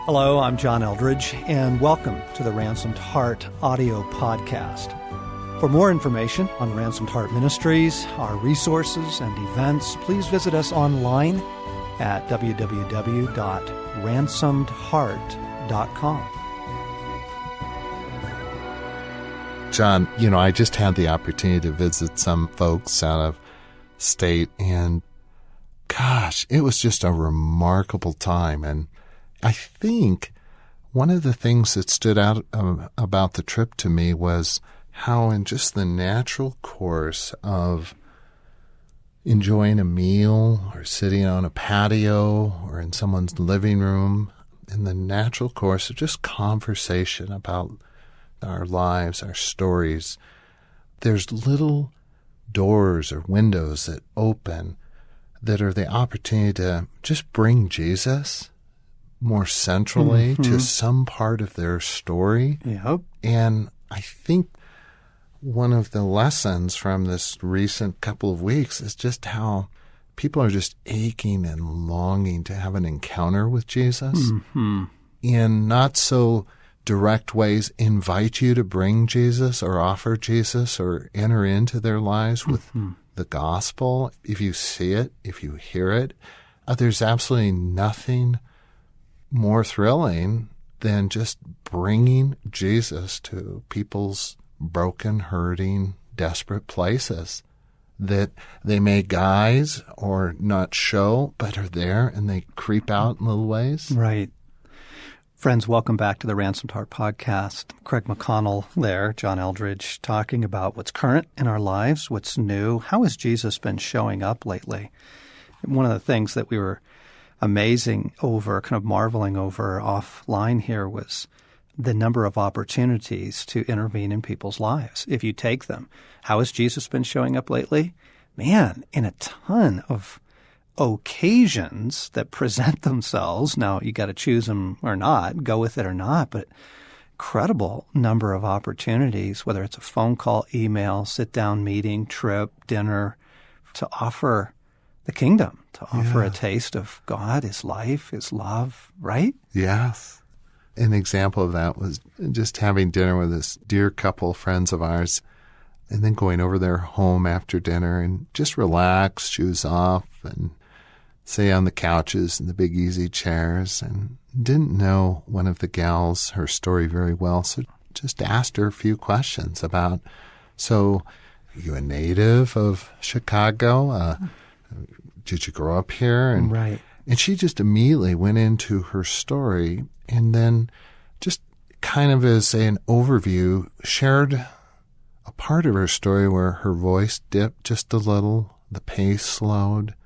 Hello, I'm John Eldredge, and welcome to the Ransomed Heart audio podcast. For more information on Ransomed Heart Ministries, our resources and events, please visit us online at www.ransomedheart.com. John, I just had the opportunity to visit some folks out of state, and gosh, it was just a remarkable time. And I think one of the things that stood out about the trip to me was how in just the natural course of enjoying a meal or sitting on a patio or in someone's living room, in the natural course of just conversation about our lives, our stories, there's little doors or windows that open that are the opportunity to just bring Jesus more centrally to some part of their story. Yep. And I think one of the lessons from this recent couple of weeks is just how people are just aching and longing to have an encounter with Jesus. In not so direct ways, invite you to bring Jesus or offer Jesus or enter into their lives with the gospel. If you see it, if you hear it, there's absolutely nothing more thrilling than just bringing Jesus to people's broken, hurting, desperate places that they may guise or not show, but are there and they creep out in little ways. Right. Friends, welcome back to the Ransomed Heart podcast. Craig McConnell there, John Eldredge, talking about what's current in our lives, what's new. How has Jesus been showing up lately? One of the things that we were amazing over, kind of marveling over offline here was the number of opportunities to intervene in people's lives, if you take them. How has Jesus been showing up lately? Man, in a ton of occasions that present themselves. Now, you got to choose them or not, go with it or not, but incredible number of opportunities, whether it's a phone call, email, sit-down meeting, trip, dinner, to offer the kingdom, to offer a taste of God, His life, His love, right? Yes. An example of that was just having dinner with this dear couple, friends of ours, and then going over their home after dinner and just relax, shoes off, and stay on the couches and the big easy chairs, and didn't know one of the gals, her story very well, so just asked her a few questions about, so are you a native of Chicago? Did you grow up here? And, right. And she just immediately went into her story and then just kind of as an overview shared a part of her story where her voice dipped just a little, the pace slowed,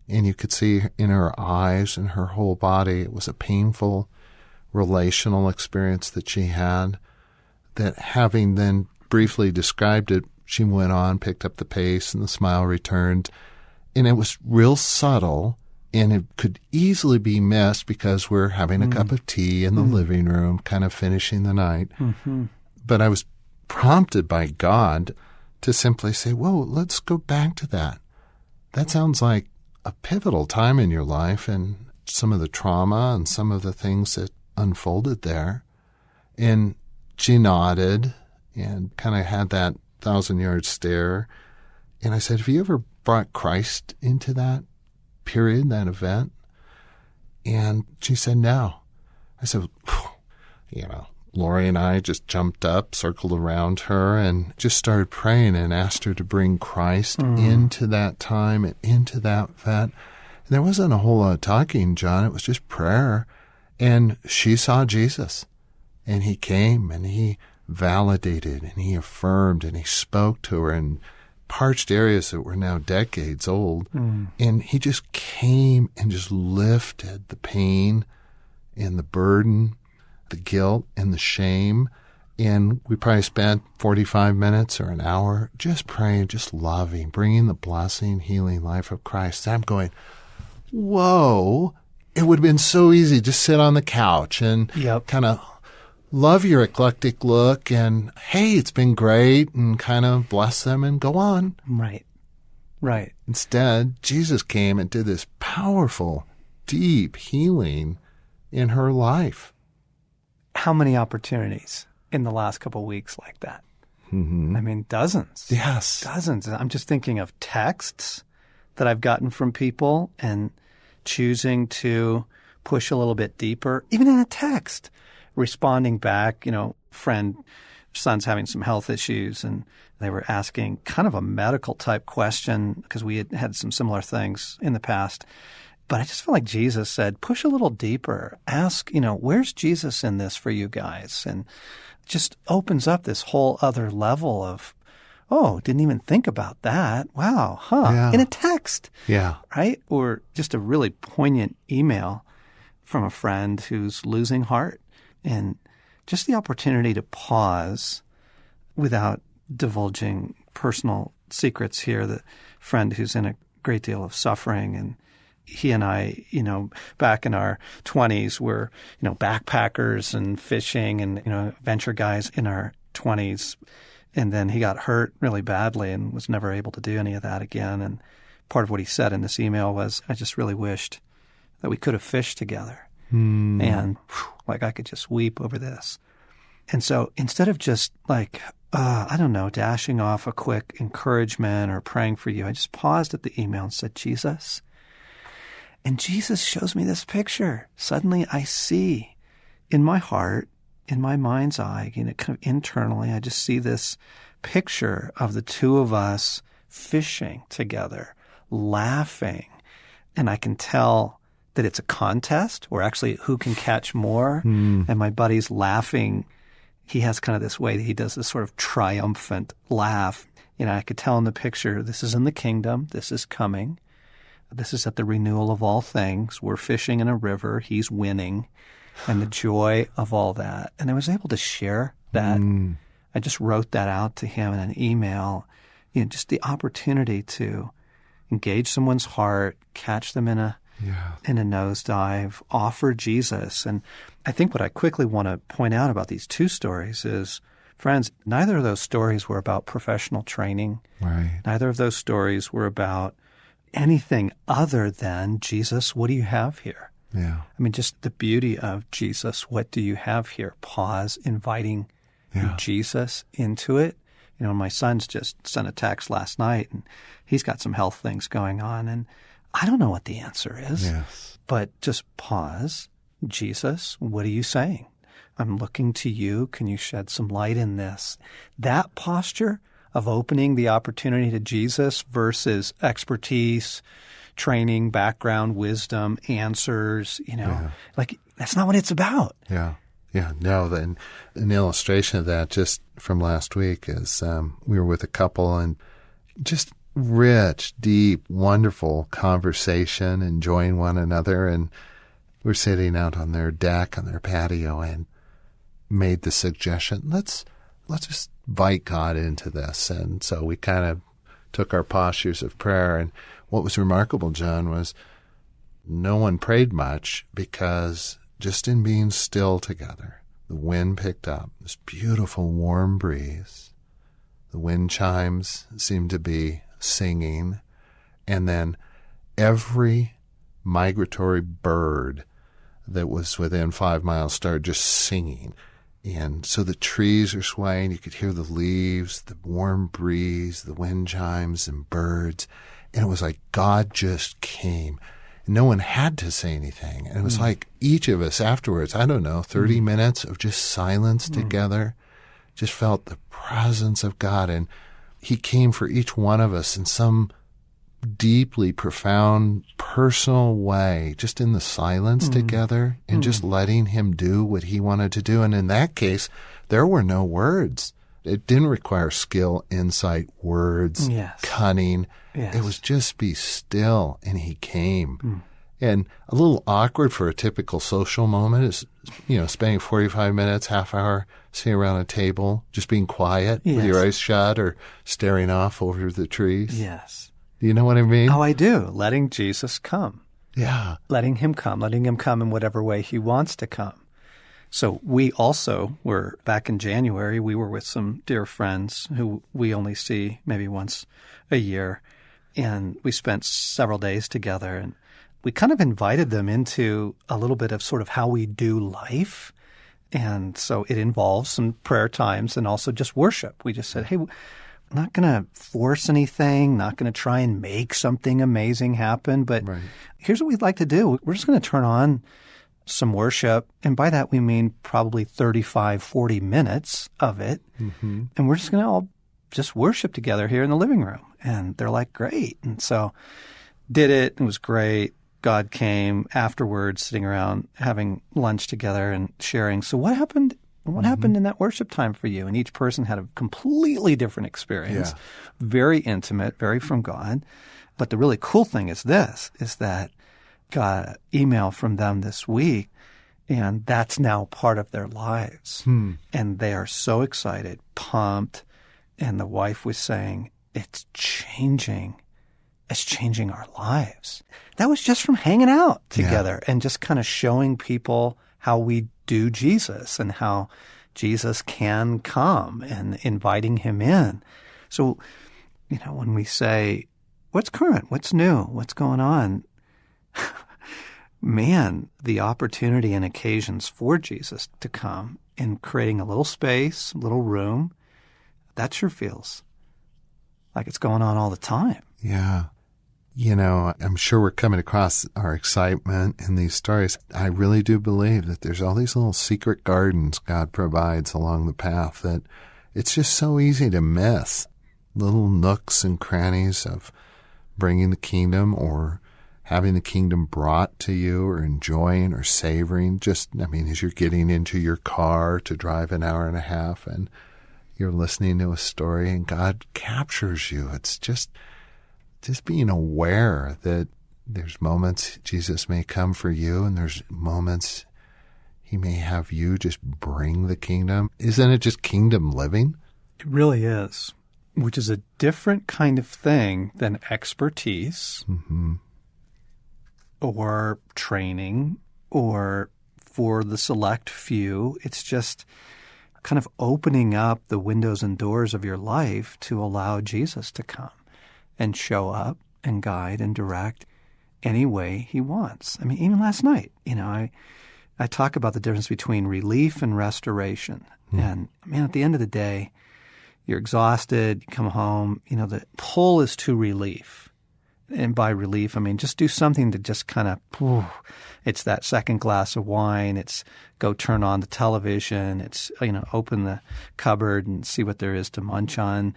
and you could see in her eyes and her whole body it was a painful relational experience that she had, that having then briefly described it, she went on, picked up the pace, and the smile returned. And it was real subtle, and it could easily be missed because we're having a cup of tea in the living room, kind of finishing the night. But I was prompted by God to simply say, whoa, let's go back to that. That sounds like a pivotal time in your life and some of the trauma and some of the things that unfolded there. And she nodded and kind of had that 1,000-yard stare. And I said, have you ever brought Christ into that period, that event? And she said, no. I said, Lori and I just jumped up, circled around her, and just started praying and asked her to bring Christ into that time and into that event. And there wasn't a whole lot of talking, John. It was just prayer. And she saw Jesus. And He came and He validated and He affirmed and He spoke to her in parched areas that were now decades old. And He just came and just lifted the pain and the burden, the guilt and the shame. And we probably spent 45 minutes or an hour just praying, just loving, bringing the blessing, healing life of Christ. And I'm going, whoa, it would have been so easy to sit on the couch and kind of love your eclectic look and, hey, it's been great, and kind of bless them and go on. Right. Instead, Jesus came and did this powerful, deep healing in her life. How many opportunities in the last couple of weeks like that? I mean, dozens. Yes. Dozens. I'm just thinking of texts that I've gotten from people and choosing to push a little bit deeper, even in a text, responding back, friend, son's having some health issues, and they were asking kind of a medical type question because we had had some similar things in the past. But I just feel like Jesus said, push a little deeper. Ask, where's Jesus in this for you guys? And just opens up this whole other level of, oh, didn't even think about that. Wow, huh? Yeah. In a text. Yeah. Right? Or just a really poignant email from a friend who's losing heart. And just the opportunity to pause without divulging personal secrets here. The friend who's in a great deal of suffering, and he and I, back in our 20s were, backpackers and fishing and, venture guys in our 20s. And then he got hurt really badly and was never able to do any of that again. And part of what he said in this email was, I just really wished that we could have fished together. And I could just weep over this. And so instead of just dashing off a quick encouragement or praying for you, I just paused at the email and said, Jesus. And Jesus shows me this picture. Suddenly I see in my heart, in my mind's eye, kind of internally, I just see this picture of the two of us fishing together, laughing. And I can tell that it's a contest, or actually who can catch more. And my buddy's laughing. He has kind of this way that he does this sort of triumphant laugh. I could tell in the picture, this is in the kingdom. This is coming. This is at the renewal of all things. We're fishing in a river. He's winning. And the joy of all that. And I was able to share that. I just wrote that out to him in an email. Just the opportunity to engage someone's heart, catch them in a nosedive, offer Jesus. And I think what I quickly want to point out about these two stories is, friends, neither of those stories were about professional training. Right. Neither of those stories were about anything other than, Jesus, what do you have here? Yeah. I mean, just the beauty of Jesus, what do you have here? Pause, inviting Jesus into it. My son's just sent a text last night, and he's got some health things going on, and I don't know what the answer is. Yes. But just pause. Jesus, what are you saying? I'm looking to you. Can you shed some light in this? That posture of opening the opportunity to Jesus versus expertise, training, background, wisdom, answers, that's not what it's about. Yeah. Yeah. No, an illustration of that just from last week is we were with a couple and just rich, deep, wonderful conversation, enjoying one another. And we're sitting out on their deck, on their patio, and made the suggestion, let's just invite God into this. And so we kind of took our postures of prayer. And what was remarkable, John, was no one prayed much because just in being still together, the wind picked up, this beautiful warm breeze. The wind chimes seemed to be singing. And then every migratory bird that was within 5 miles started just singing. And so the trees are swaying. You could hear the leaves, the warm breeze, the wind chimes and birds. And it was like God just came. No one had to say anything. And it was like each of us afterwards, 30 minutes of just silence together, just felt the presence of God. And he came for each one of us in some deeply profound, personal way, just in the silence together and just letting him do what he wanted to do. And in that case, there were no words. It didn't require skill, insight, words, cunning. Yes. It was just be still, and he came. And a little awkward for a typical social moment is, spending 45 minutes, half hour, sitting around a table, just being quiet with your eyes shut or staring off over the trees. Yes. Do you know what I mean? Oh, I do. Letting Jesus come. Yeah. Letting him come in whatever way he wants to come. So we also were, back in January, we were with some dear friends who we only see maybe once a year. And we spent several days together. And we kind of invited them into a little bit of sort of how we do life. And so it involves some prayer times and also just worship. We just said, hey, we're not going to force anything, not going to try and make something amazing happen. But here's what we'd like to do. We're just going to turn on some worship. And by that, we mean probably 35, 40 minutes of it. Mm-hmm. And we're just going to all just worship together here in the living room. And they're like, great. And so did it. It was great. God came afterwards, sitting around having lunch together and sharing. So what happened? What happened in that worship time for you? And each person had a completely different experience, very intimate, very from God. But the really cool thing is this, is that got an email from them this week, and that's now part of their lives. And they are so excited, pumped. And the wife was saying, it's changing our lives. That was just from hanging out together and just kind of showing people how we do Jesus and how Jesus can come and inviting him in. So, when we say, what's current? What's new? What's going on? Man, the opportunity and occasions for Jesus to come in creating a little space, a little room, that sure feels like it's going on all the time. Yeah. I'm sure we're coming across our excitement in these stories. I really do believe that there's all these little secret gardens God provides along the path that it's just so easy to miss. Little nooks and crannies of bringing the kingdom or having the kingdom brought to you or enjoying or savoring. As you're getting into your car to drive an hour and a half and you're listening to a story and God captures you. It's just being aware that there's moments Jesus may come for you and there's moments he may have you just bring the kingdom. Isn't it just kingdom living? It really is, which is a different kind of thing than expertise or training or for the select few. It's just kind of opening up the windows and doors of your life to allow Jesus to come and show up and guide and direct any way he wants. Even last night, I talk about the difference between relief and restoration. And at the end of the day, you're exhausted, you come home, the pull is to relief. And by relief, just do something to just kind of, it's that second glass of wine, it's go turn on the television, it's, open the cupboard and see what there is to munch on,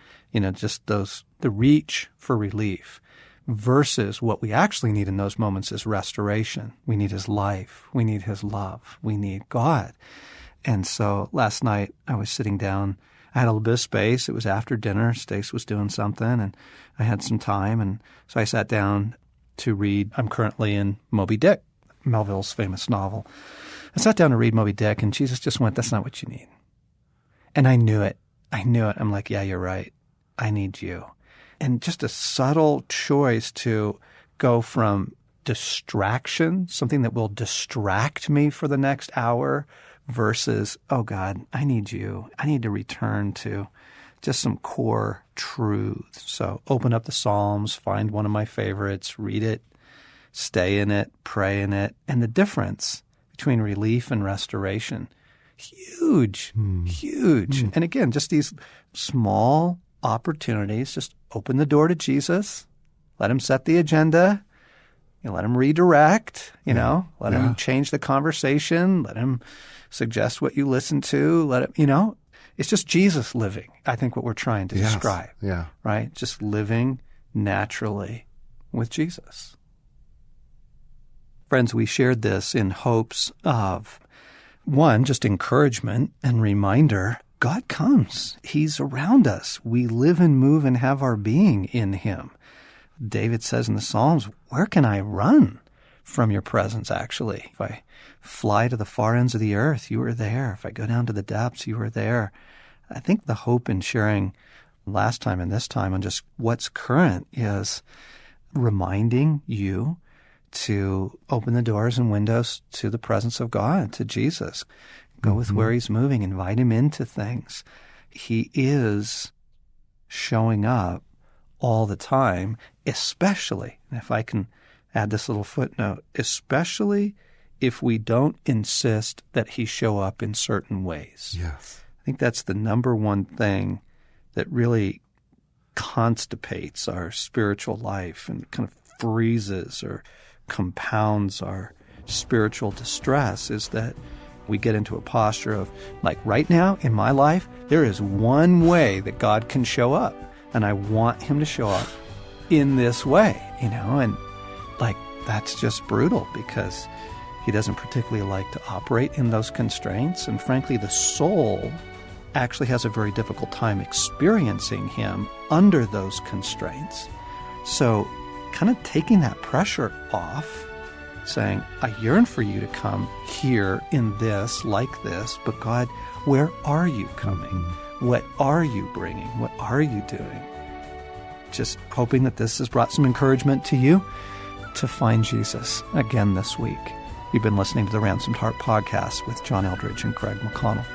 just the reach for relief versus what we actually need in those moments is restoration. We need his life. We need his love. We need God. And so last night I was sitting down. I had a little bit of space. It was after dinner. Stace was doing something, and I had some time. And so I sat down to read. I'm currently in Moby Dick, Melville's famous novel. I sat down to read Moby Dick, and Jesus just went, that's not what you need. And I knew it. I'm like, yeah, you're right. I need you. And just a subtle choice to go from distraction, something that will distract me for the next hour, versus, oh God, I need you. I need to return to just some core truths. So open up the Psalms, find one of my favorites, read it, stay in it, pray in it. And the difference between relief and restoration, huge. And again, just these small opportunities, just open the door to Jesus, let him set the agenda, let him redirect, let him change the conversation, let him suggest what you listen to, let him, it's just Jesus living, I think, what we're trying to describe, right? Just living naturally with Jesus. Friends, we shared this in hopes of, one, just encouragement and reminder, God comes. He's around us. We live and move and have our being in him. David says in the Psalms, where can I run from your presence, actually? If I fly to the far ends of the earth, you are there. If I go down to the depths, you are there. I think the hope in sharing last time and this time on just what's current is reminding you to open the doors and windows to the presence of God, to Jesus. Go with where he's moving. Invite him into things. He is showing up all the time, especially, and if I can add this little footnote, especially if we don't insist that he show up in certain ways. Yes. I think that's the number one thing that really constipates our spiritual life and kind of freezes or compounds our spiritual distress, is that we get into a posture of, like, right now in my life, there is one way that God can show up, and I want him to show up in this way, and like, that's just brutal because he doesn't particularly like to operate in those constraints. And frankly, the soul actually has a very difficult time experiencing him under those constraints. So kind of taking that pressure off, saying, I yearn for you to come here in this, like this, but God, where are you coming? What are you bringing? What are you doing? Just hoping that this has brought some encouragement to you to find Jesus again this week. You've been listening to the Ransomed Heart Podcast with John Eldredge and Craig McConnell.